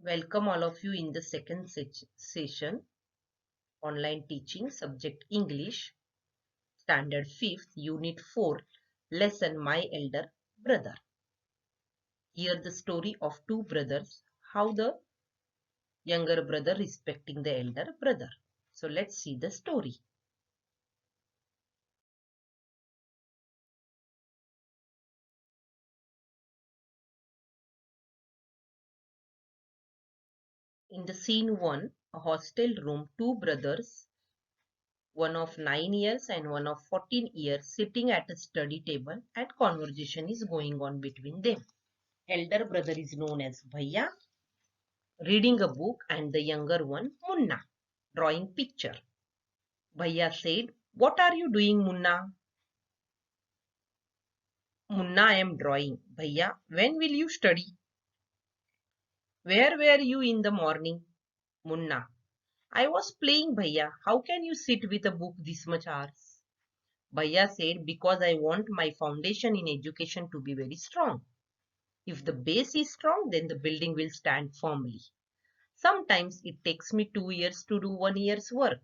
Welcome all of you in the second session, online teaching, subject English, standard 5th, unit 4, lesson My Elder Brother. Hear the story of two brothers, how the younger brother respecting the elder brother. So let's see the story. In the scene 1, a hostel room, two brothers, one of 9 years and one of 14 years, sitting at a study table and conversation is going on between them. Elder brother is known as Bhaiya, reading a book, and the younger one, Munna, drawing picture. Bhaiya said, "What are you doing, Munna?" "Munna, I am drawing." "Bhaiya, when will you study?" "Where were you in the morning?" Munna, "I was playing, Bhaiya. How can you sit with a book this much hours?" Bhaiya said, "Because I want my foundation in education to be very strong. If the base is strong, then the building will stand firmly. Sometimes it takes me 2 years to do 1 year's work."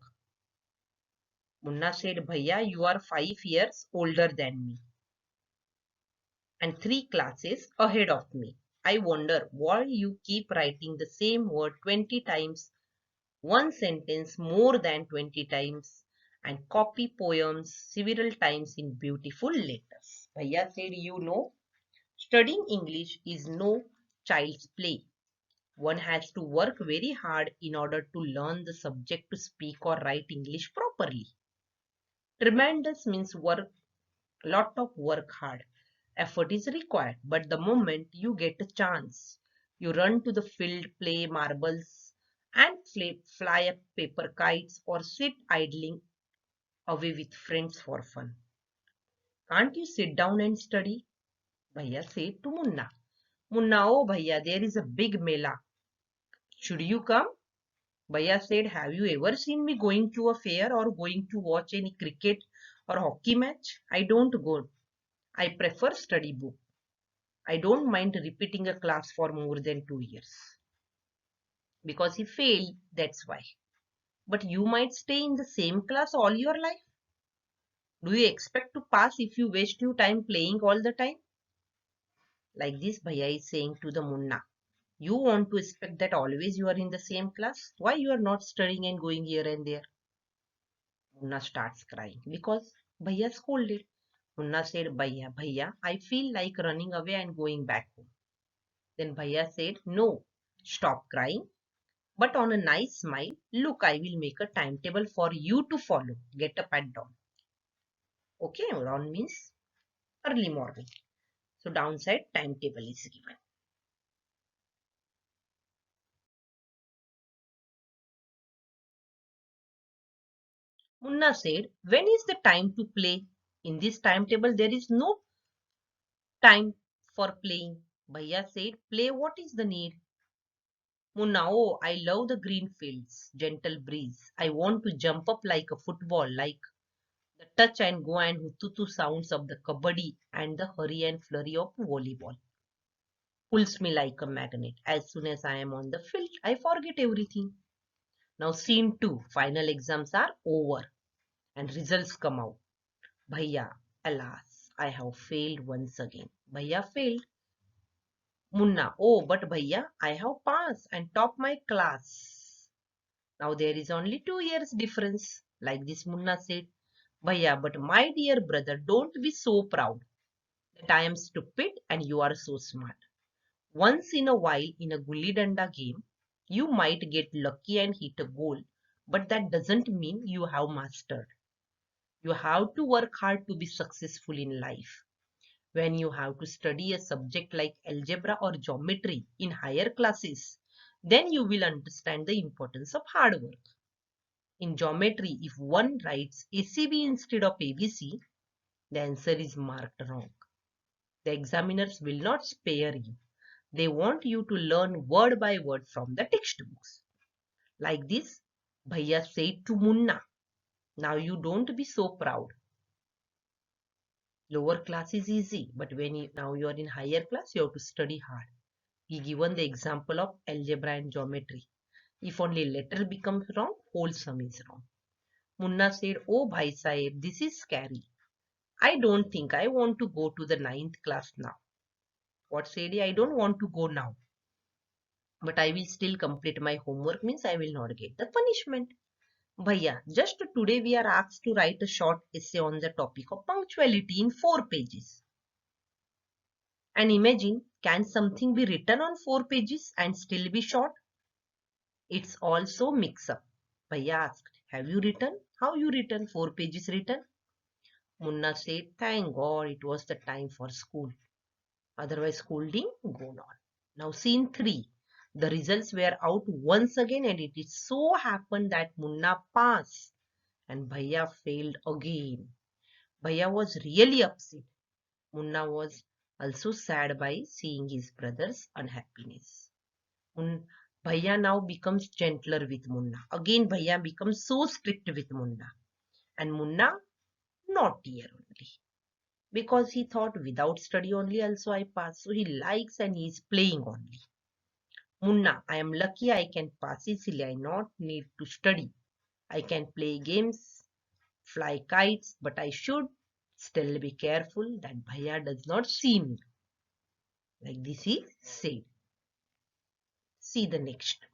Munna said, "Bhaiya, you are 5 years older than me and 3 classes ahead of me. I wonder why you keep writing the same word 20 times, one sentence more than 20 times, and copy poems several times in beautiful letters." Bhaiya said, studying English is no child's play. One has to work very hard in order to learn the subject to speak or write English properly. Tremendous means work, lot of work hard. Effort is required, but the moment you get a chance, you run to the field, play marbles, and fly up paper kites or sit idling away with friends for fun. Can't you sit down and study? Bhaiya said to Munna. Munna, oh Bhaiya, there is a big mela. Should you come? Bhaiya said, have you ever seen me going to a fair or going to watch any cricket or hockey match? I don't go. I prefer study book. I don't mind repeating a class for more than 2 years. Because he failed, that's why. But you might stay in the same class all your life. Do you expect to pass if you waste your time playing all the time? Like this Bhaiya is saying to the Munna. You want to expect that always you are in the same class? Why you are not studying and going here and there? Munna starts crying because Bhaiya scolded. Munna said, Bhaiya, I feel like running away and going back home. Then Bhaiya said, no, stop crying. But on a nice smile, look, I will make a timetable for you to follow. Get up at dawn. Okay, dawn means early morning. So downside timetable is given. Munna said, when is the time to play? In this timetable, there is no time for playing. Bhaiya said, play, what is the need? Munna, oh, I love the green fields, gentle breeze. I want to jump up like a football, like the touch and go and hututu sounds of the kabaddi and the hurry and flurry of volleyball. Pulls me like a magnet. As soon as I am on the field, I forget everything. Now scene 2, final exams are over and results come out. Bhaiya, alas, I have failed once again. Bhaiya failed. Munna, oh, but Bhaiya, I have passed and topped my class. Now there is only 2 years difference. Like this Munna said. Bhaiya, but my dear brother, don't be so proud that I am stupid and you are so smart. Once in a while in a gulli danda game, you might get lucky and hit a goal, but that doesn't mean you have mastered. You have to work hard to be successful in life. When you have to study a subject like algebra or geometry in higher classes, then you will understand the importance of hard work. In geometry, if one writes ACB instead of ABC, the answer is marked wrong. The examiners will not spare you. They want you to learn word by word from the textbooks. Like this, Bhaiya said to Munna, now you don't be so proud. Lower class is easy, but now you are in higher class, you have to study hard. He given the example of algebra and geometry. If only letter becomes wrong, whole sum is wrong. Munna said, "Oh Bhai Sahib, this is scary. I don't think I want to go to the ninth class now." What said he? "I don't want to go now. But I will still complete my homework, means I will not get the punishment." Bhaiya, just today we are asked to write a short essay on the topic of punctuality in 4 pages. And imagine, can something be written on 4 pages and still be short? It's also mix up. Bhaiya asked, "Have you written? How you written? 4 pages written?" Munna said, "Thank God it was the time for school. Otherwise scolding gone on." Now scene 3. The results were out once again and it so happened that Munna passed and Bhaiya failed again. Bhaiya was really upset. Munna was also sad by seeing his brother's unhappiness. Bhaiya now becomes gentler with Munna. Again Bhaiya becomes so strict with Munna. And Munna naughtier only. Because he thought without study only also I pass. So he likes and he is playing only. Munna, I am lucky I can pass easily. I not need to study. I can play games, fly kites, but I should still be careful that Bhaiya does not see me. Like this he said. See the next.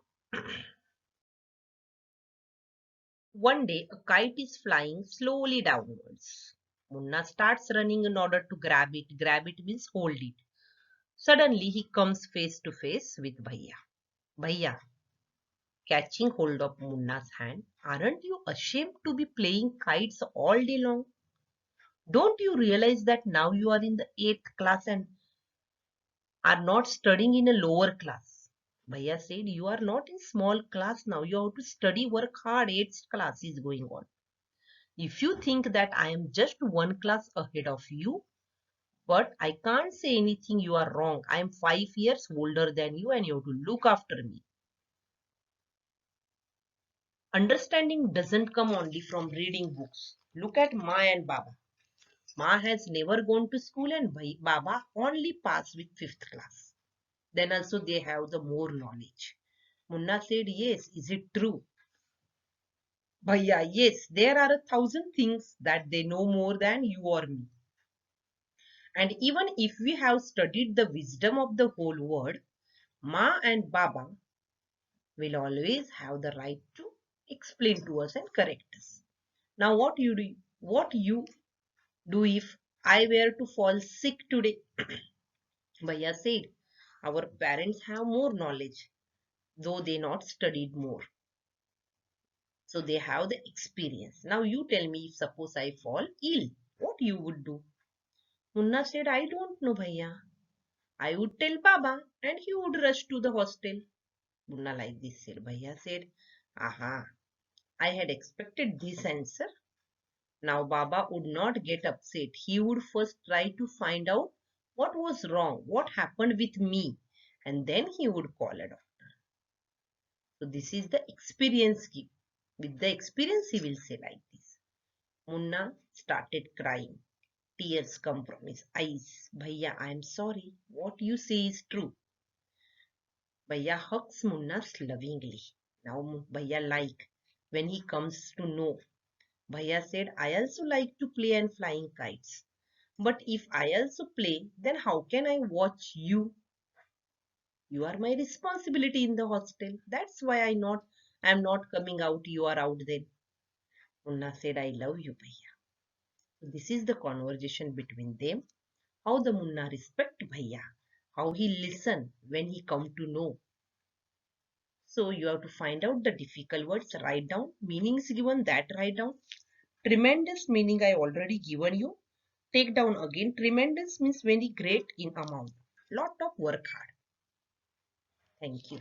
One day a kite is flying slowly downwards. Munna starts running in order to grab it. Grab it means hold it. Suddenly he comes face to face with Bhaiya. Bhaiya, catching hold of Munna's hand, aren't you ashamed to be playing kites all day long? Don't you realize that now you are in the 8th class and are not studying in a lower class? Bhaiya said, "You are not in small class now. You have to study, work hard. 8th class is going on. If you think that I am just one class ahead of you, but I can't say anything, you are wrong. I am 5 years older than you and you have to look after me." Understanding doesn't come only from reading books. Look at Ma and Baba. Ma has never gone to school and Baba only passed with 5th class. Then also they have the more knowledge. Munna said, "Yes, is it true?" Bhaiya, yes, there are 1,000 things that they know more than you or me. And even if we have studied the wisdom of the whole world, Ma and Baba will always have the right to explain to us and correct us. Now what you do if I were to fall sick today? Bhaiya said, "Our parents have more knowledge, though they not studied more. So they have the experience. Now you tell me, if suppose I fall ill, what you would do?" Munna said, "I don't know, Bhaiya. I would tell Baba and he would rush to the hostel." Munna like this said. Bhaiya said, "Aha, I had expected this answer." Now Baba would not get upset. He would first try to find out what was wrong, what happened with me, and then he would call a doctor. So this is the experience give. With the experience he will say like this. Munna started crying. Tears come from his eyes. "Bhaiya, I am sorry. What you say is true." Bhaiya hugs Munna lovingly. Now Bhaiya like when he comes to know. Bhaiya said, "I also like to play and flying kites. But if I also play, then how can I watch you? You are my responsibility in the hostel. That's why I am not coming out. You are out then." Munna said, "I love you, Bhaiya." So this is the conversation between them. How the Munna respect Bhaiya. How he listen when he come to know. So you have to find out the difficult words, write down. Meanings given, that write down. Tremendous meaning I already given you. Take down again. Tremendous means very great in amount. Lot of work hard. Thank you.